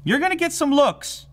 You're gonna get some looks.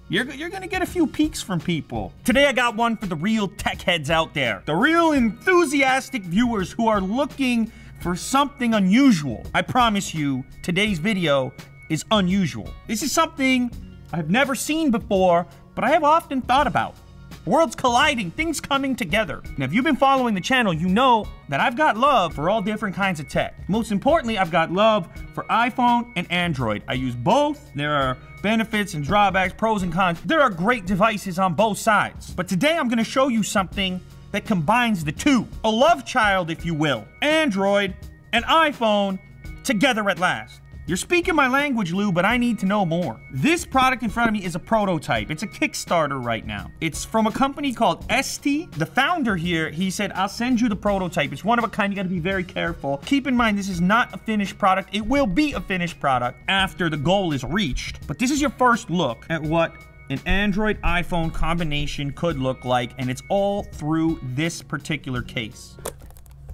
You're gonna get a few peeks from people. Today I got one for the real tech heads out there. The real enthusiastic viewers who are looking for something unusual. I promise you, today's video is unusual. This is something I've never seen before, but I have often thought about. Worlds colliding, things coming together. Now, if you've been following the channel, you know that I've got love for all different kinds of tech. Most importantly, I've got love for iPhone and Android. I use both. There are benefits and drawbacks, pros and cons. There are great devices on both sides. But today I'm gonna show you something that combines the two. A love child, if you will. Android and iPhone together at last. You're speaking my language, Lou, but I need to know more. This product in front of me is a prototype. It's a Kickstarter right now. It's from a company called ST. The founder here, he said, I'll send you the prototype. It's one of a kind, you gotta be very careful. Keep in mind, this is not a finished product. It will be a finished product after the goal is reached. But this is your first look at what an Android-iPhone combination could look like, and it's all through this particular case.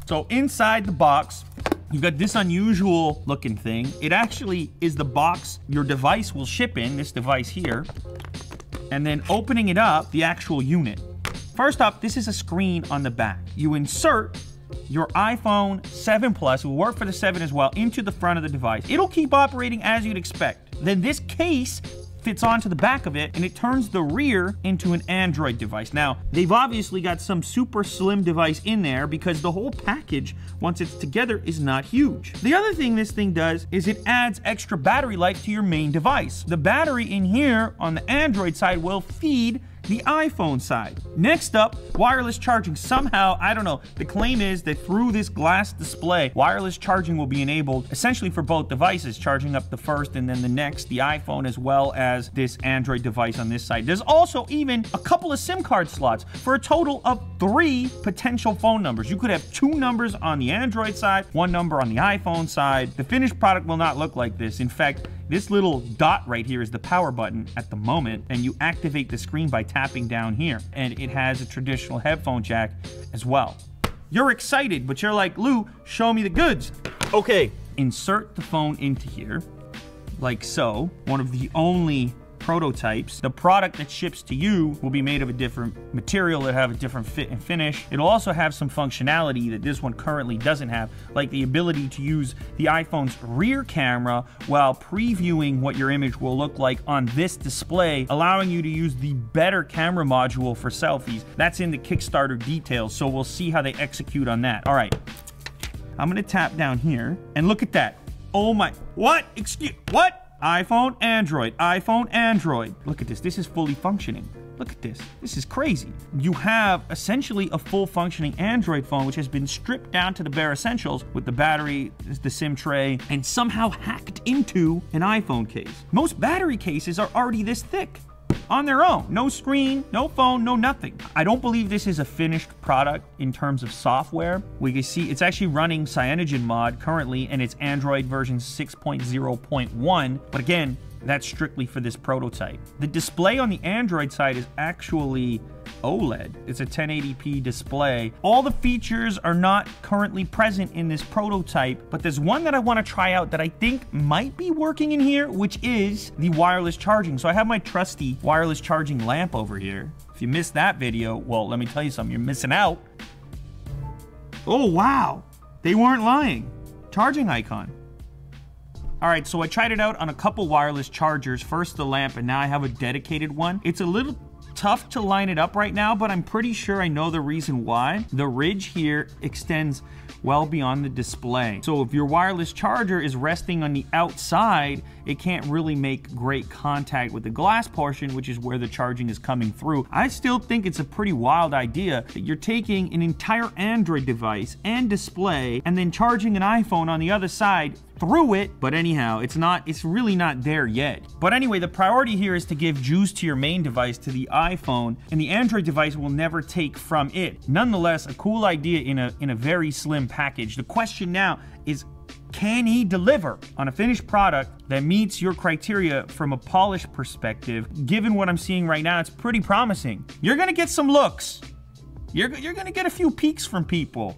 So inside the box, you've got this unusual looking thing. It actually is the box your device will ship in, this device here. And then opening it up, the actual unit. First up, this is a screen on the back. You insert your iPhone 7 Plus, it will work for the 7 as well, into the front of the device. It'll keep operating as you'd expect. Then this case fits onto the back of it, and it turns the rear into an Android device. Now, they've obviously got some super slim device in there because the whole package, once it's together, is not huge. The other thing this thing does is it adds extra battery life to your main device. The battery in here on the Android side will feed the iPhone side. Next up, wireless charging. Somehow, I don't know, the claim is that through this glass display, wireless charging will be enabled essentially for both devices, charging up the first and then the next, the iPhone as well as this Android device on this side. There's also even a couple of SIM card slots for a total of 3 potential phone numbers. You could have 2 numbers on the Android side, 1 number on the iPhone side. The finished product will not look like this. In fact, this little dot right here is the power button at the moment, and you activate the screen by tapping down here. And it has a traditional headphone jack as well. You're excited, but you're like, Lou, show me the goods. Okay, insert the phone into here, like so. One of the only prototypes. The product that ships to you will be made of a different material. It'll have a different fit and finish. It'll also have some functionality that this one currently doesn't have, like the ability to use the iPhone's rear camera while previewing what your image will look like on this display, allowing you to use the better camera module for selfies. That's in the Kickstarter details, so we'll see how they execute on that. All right, I'm gonna tap down here and look at that. Oh my, what? Excuse, what? iPhone, Android, iPhone, Android. Look at this, this is fully functioning. Look at this, this is crazy. You have essentially a full functioning Android phone which has been stripped down to the bare essentials with the battery, the SIM tray, and somehow hacked into an iPhone case. Most battery cases are already this thick on their own. No screen, no phone, no nothing. I don't believe this is a finished product in terms of software. We can see it's actually running CyanogenMod currently, and it's Android version 6.0.1. But again, that's strictly for this prototype. The display on the Android side is actually OLED. It's a 1080p display. All the features are not currently present in this prototype, but there's one that I want to try out that I think might be working in here, which is the wireless charging. So I have my trusty wireless charging lamp over here. If you missed that video, well, let me tell you something, you're missing out. Oh, wow. They weren't lying. Charging icon. All right, so I tried it out on a couple wireless chargers. First the lamp, and now I have a dedicated one. It's a little tough to line it up right now, but I'm pretty sure I know the reason why. The ridge here extends well beyond the display. So if your wireless charger is resting on the outside, it can't really make great contact with the glass portion, which is where the charging is coming through. I still think it's a pretty wild idea that you're taking an entire Android device and display and then charging an iPhone on the other side through it. But anyhow, it's really not there yet. But anyway, the priority here is to give juice to your main device, to the iPhone, and the Android device will never take from it. Nonetheless, a cool idea in a very slim package. The question now is, can he deliver on a finished product that meets your criteria from a polish perspective? Given what I'm seeing right now, it's pretty promising. You're gonna get some looks. You're gonna get a few peeks from people.